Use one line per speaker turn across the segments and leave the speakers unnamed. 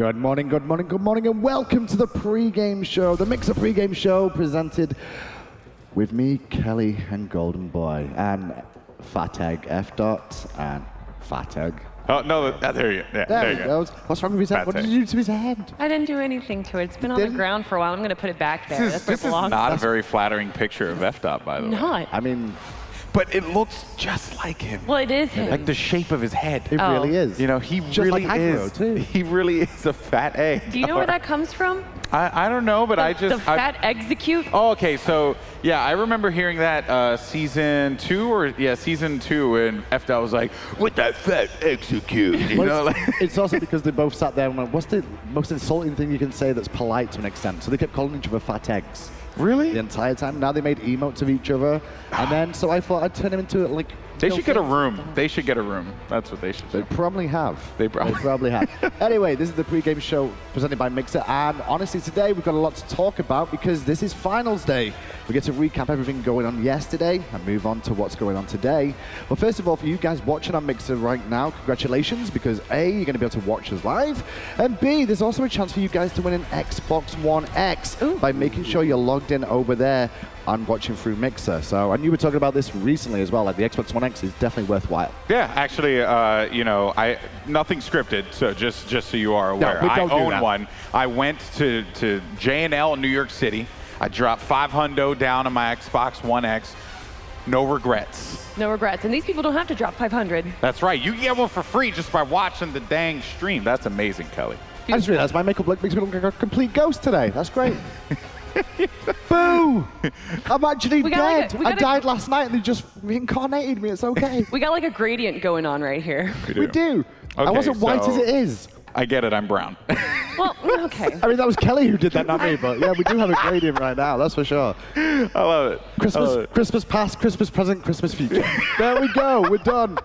Good morning, good morning, good morning, and welcome to the pre-game show, the Mixer pre-game show presented with me, Kelly, and Golden Boy, and Fat Egg, F. Dot, and Fat Egg.
Oh, no, there you go.
There he goes. What's wrong with his head? What did you do to his head?
I didn't do anything to it. It's been on the ground for a while. I'm going to put it back there.
This is not a very flattering picture of F. Dot, by the way.
Not.
I mean...
But it looks just like him.
Well, it is him.
Like the shape of his head.
It really is.
You know, he
just
really
like
is.
Too.
He really is a fat egg.
Do you know where that comes from?
I don't know, but
The fat execute?
Oh, okay. So, yeah, I remember hearing that season 2, and F. Dot was like, with that fat execute. You know, like
it's also because they both sat there and went, what's the most insulting thing you can say that's polite to an extent? So they kept calling each other fat eggs.
Really?
The entire time. Now they made emotes of each other. And then, so I thought I'd turn him into like...
They should get a room. They should get a room. That's what they should do.
They probably have.
They probably
have. Anyway, this is the pre-game show presented by Mixer. And honestly, today we've got a lot to talk about because this is finals day. We get to recap everything going on yesterday and move on to what's going on today. But first of all, for you guys watching on Mixer right now, congratulations, because A, you're going to be able to watch us live, and B, there's also a chance for you guys to win an Xbox One X by making sure you're logged in over there and watching through Mixer. So, and you were talking about this recently as well, like the Xbox One X is definitely worthwhile.
Yeah, actually, you know, nothing scripted, so just so you are aware.
No,
I own one. I went to J&L in New York City. I dropped $500 down on my Xbox One X. No regrets.
No regrets. And these people don't have to drop 500.
That's right. You can get one for free just by watching the dang stream. That's amazing, Kelly.
I just realized my makeup look makes me look like a complete ghost today. That's great. Boo! I'm actually dead. I died last night and they just reincarnated me. It's okay.
We got like a gradient going on right here.
We do.
Okay,
I wasn't white as it is.
I get it. I'm brown.
Well, okay.
I mean, that was Kelly who did that, not me. But yeah, we do have a gradient right now. That's for sure.
I love it.
Christmas past, Christmas present, Christmas future. There we go. We're done.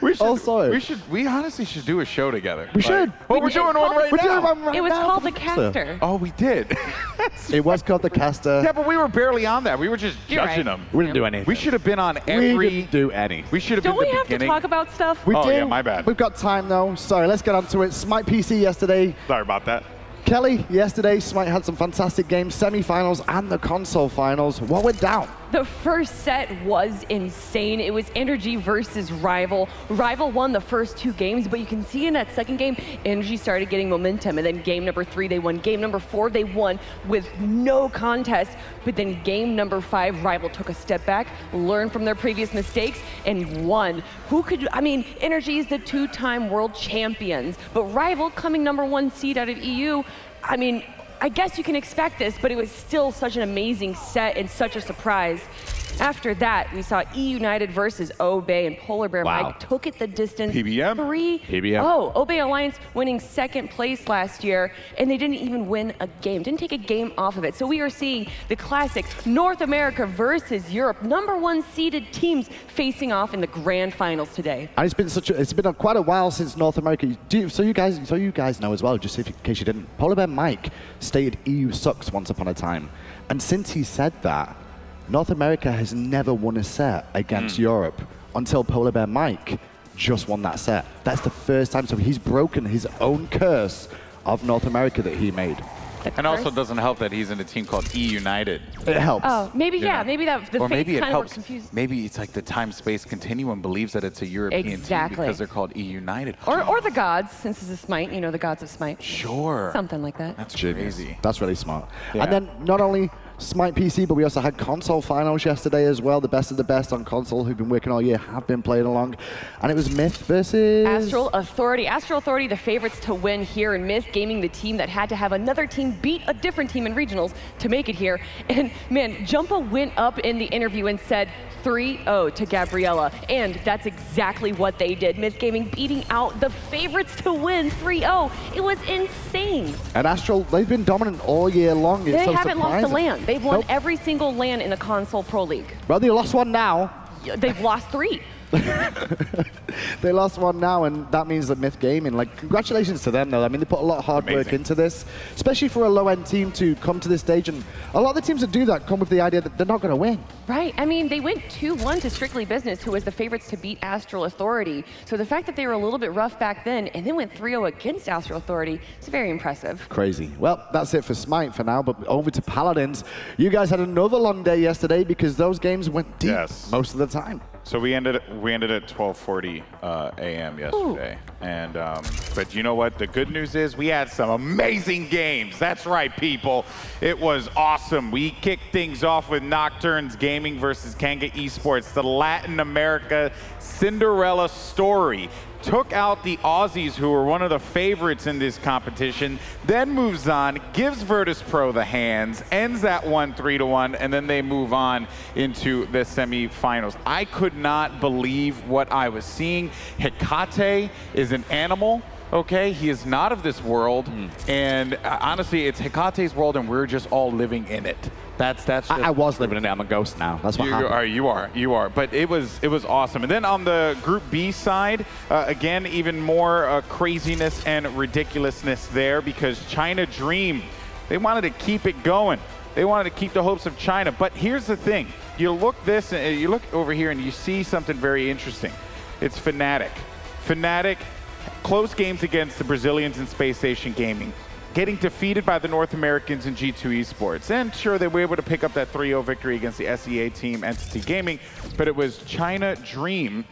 We honestly should do a show together.
We should.
Well, we're doing one right now.
It was called The Caster.
Oh, we did.
It was called The Caster.
Yeah, but we were barely on that. We were just judging them.
We didn't do anything.
We should have been on every...
We didn't do any.
We should have been
Don't
the
we have
beginning.
to talk about stuff?
We do.
Yeah, my bad.
We've got time, though. Sorry, let's get on to it. Smite PC yesterday.
Sorry about that.
Kelly, yesterday, Smite had some fantastic games, semi-finals and the console finals. What went down?
The first set was insane. It was Energy versus Rival. Rival won the first 2 games, but you can see in that second game, Energy started getting momentum, and then game number 3, they won. Game number 4, they won with no contest, but then game number 5, Rival took a step back, learned from their previous mistakes, and won. Who could, I mean, Energy is the 2-time world champions, but Rival, coming number 1 seed out of EU, I mean, I guess you can expect this, but it was still such an amazing set and such a surprise. After that, we saw E-United versus Obey, and Polar Bear Mike took it the distance.
PBM? PBM.
Oh, Obey Alliance winning 2nd place last year, and they didn't even win a game, didn't take a game off of it. So we are seeing the classic North America versus Europe, #1 seeded teams facing off in the grand finals today.
And it's been quite a while since North America. So you guys know as well, just in case you didn't, Polar Bear Mike stated EU sucks once upon a time. And since he said that, North America has never won a set against Europe until Polar Bear Mike just won that set. That's the first time, so he's broken his own curse of North America that he made.
And also doesn't help that he's in a team called E-United.
It helps.
Oh, maybe, yeah, maybe that the fates kind of were confused.
Maybe it's like the time-space continuum believes that it's a European team because they're called E-United.
Or the gods, since this is Smite, you know, the gods of Smite.
Sure.
Something like that.
That's crazy.
That's really smart.
Yeah.
And then not only Smite PC, but we also had console finals yesterday as well. The best of the best on console who've been working all year have been playing along. And it was Myth versus...
Astral Authority. Astral Authority, the favorites to win here in Myth, Gaming the team that had to have another team beat a different team in regionals to make it here. And man, Jumpa went up in the interview and said 3-0 to Gabriella. And that's exactly what they did. Myth Gaming beating out the favorites to win 3-0. It was insane.
And Astral, they've been dominant all year long.
They haven't lost a LAN. They've won every single LAN in the Console Pro League.
Well, they lost one now.
They've lost 3.
They lost one now, and that means that Myth Gaming, like, congratulations to them, though. I mean, they put a lot of hard work into this, especially for a low-end team to come to this stage. And a lot of the teams that do that come with the idea that they're not going to win.
Right. I mean, they went 2-1 to Strictly Business, who was the favorites to beat Astral Authority. So the fact that they were a little bit rough back then and then went 3-0 against Astral Authority is very impressive.
Crazy. Well, that's it for Smite for now, but over to Paladins. You guys had another long day yesterday because those games went deep most of the time.
So we ended at 12:40 a.m. yesterday, and but you know what? The good news is we had some amazing games. That's right, people. It was awesome. We kicked things off with Nocturnes Gaming versus Kanga Esports, the Latin America Cinderella story. Took out the Aussies, who were one of the favorites in this competition, then moves on, gives Virtus Pro the hands, ends that one 3-1, and then they move on into the semifinals. I could not believe what I was seeing. Hecate is an animal. Okay, he is not of this world, and honestly, it's Hecate's world, and we're just all living in it. That's just,
I was living in it. I'm a ghost now. That's what happened.
You are. But it was awesome. And then on the Group B side, again, even more craziness and ridiculousness there, because China Dream, they wanted to keep it going. They wanted to keep the hopes of China. But here's the thing: you look over here, and you see something very interesting. It's Fnatic. Fnatic. Close games against the Brazilians in Space Station Gaming, getting defeated by the North Americans in G2 Esports. And sure, they were able to pick up that 3-0 victory against the SEA team, Entity Gaming, but it was China Dream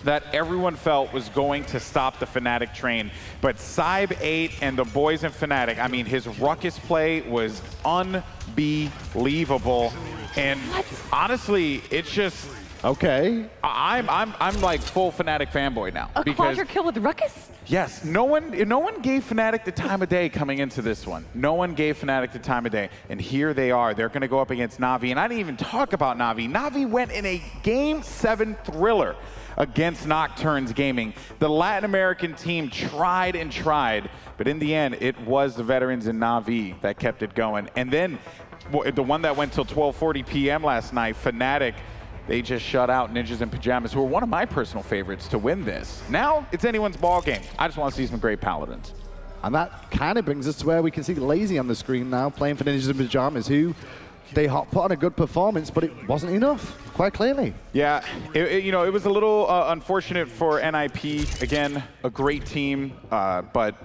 that everyone felt was going to stop the Fnatic train. But Cybe8 and the boys in Fnatic, I mean, his ruckus play was unbelievable. And honestly, it's just...
Okay.
I'm like full Fnatic fanboy now.
A quadra kill with Ruckus?
Yes. No one gave Fnatic the time of day coming into this one. No one gave Fnatic the time of day. And here they are. They're going to go up against Na'Vi. And I didn't even talk about Na'Vi. Na'Vi went in a Game 7 thriller against Nocturnes Gaming. The Latin American team tried and tried, but in the end, it was the veterans in Na'Vi that kept it going. And then the one that went till 12:40 p.m. last night, Fnatic, they just shut out Ninjas in Pajamas, who are one of my personal favorites to win this. Now, it's anyone's ball game. I just want to see some great Paladins.
And that kind of brings us to where we can see Lazy on the screen now, playing for Ninjas in Pajamas, who they put on a good performance, but it wasn't enough, quite clearly. Yeah,
it was a little unfortunate for NIP. Again, a great team, but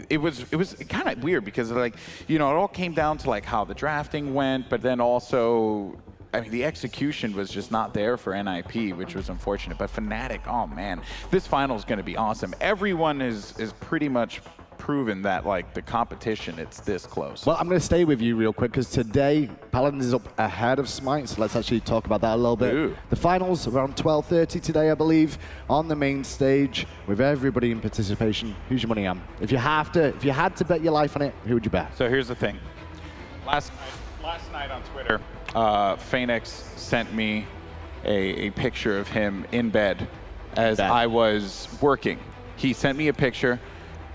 it was kind of weird because, like, it all came down to like how the drafting went, but then also, I mean, the execution was just not there for NIP, which was unfortunate. But Fnatic, oh man, this final is going to be awesome. Everyone is pretty much proven that, like, the competition, it's this close.
Well, I'm going to stay with you real quick because today Paladins is up ahead of Smite, so let's actually talk about that a little bit.
Ooh.
The finals around 12:30 today, I believe, on the main stage with everybody in participation. Who's your money on? If you had to bet your life on it, who would you bet?
So here's the thing. Last night on Twitter, Phoenix sent me a picture of him in bed as I was working. He sent me a picture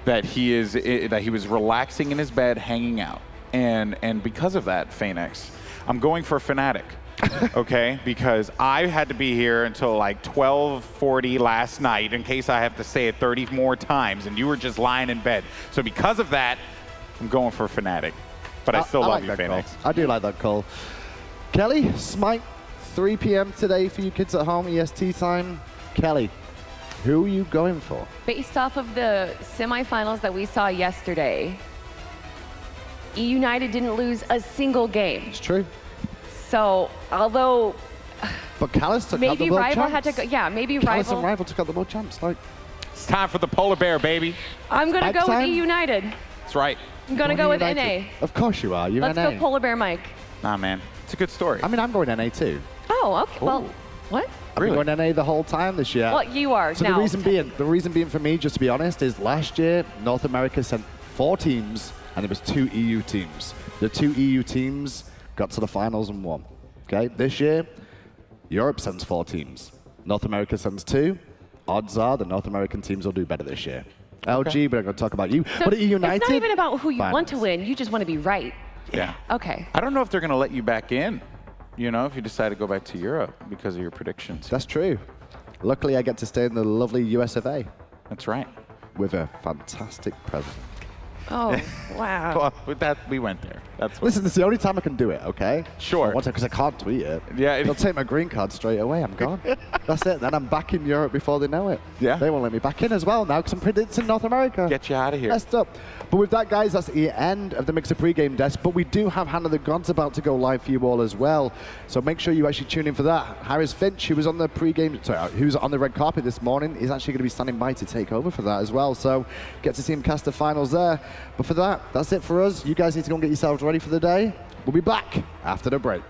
that he was relaxing in his bed, hanging out, and because of that, Phoenix, I'm going for Fnatic, okay? Because I had to be here until like 12:40 last night in case I have to say it 30 more times, and you were just lying in bed. So because of that, I'm going for Fnatic, but I still love you, Phoenix.
Call. I do like that call. Kelly, Smite, 3 p.m. today for you kids at home, EST time. Kelly, who are you going for?
Based off of the semifinals that we saw yesterday, United didn't lose a single game.
It's true.
So, although
but Callus took out the
maybe
world
Rival
champs.
had to go, yeah, maybe
Callus
Rival.
and Rival took out the world champs. Like,
it's time for the polar bear, baby.
I'm gonna go with United.
That's right.
I'm gonna go with NA.
Of course you are. You're
Let's
NA.
go Polar Bear Mike.
Nah, man, it's a good story.
I mean, I'm going NA too.
Oh, okay. Well, what?
I've been going NA the whole time this year.
Well, you are
so
now.
the reason being for me, just to be honest, is last year North America sent 4 teams and it was 2 EU teams. The 2 EU teams got to the finals and won. Okay, this year Europe sends 4 teams. North America sends 2. Odds are the North American teams will do better this year. LG, we're going to talk about you.
So
but at United,
it's not even about who you want to win. You just want to be right.
Yeah.
Okay.
I don't know if they're going to let you back in, if you decide to go back to Europe because of your predictions.
That's true. Luckily, I get to stay in the lovely US of A
That's right.
with a fantastic present.
Oh, wow.
Well, with that, we went there. That's what.
Listen, this is the only time I can do it, okay?
Sure.
Because I can't tweet it.
Yeah.
They'll take my green card straight away. I'm gone. That's it. Then I'm back in Europe before they know it.
Yeah.
They won't let me back in as well now because I'm predicting North America.
Get you out of here.
Messed up. But with that, guys, that's the end of the Mixer pregame desk. But we do have Hand of the Gods about to go live for you all as well. So make sure you actually tune in for that. Hi-Rez Finch, who was on the who was on the red carpet this morning, is actually going to be standing by to take over for that as well. So get to see him cast the finals there. But for that, that's it for us. You guys need to go and get yourselves ready for the day. We'll be back after the break.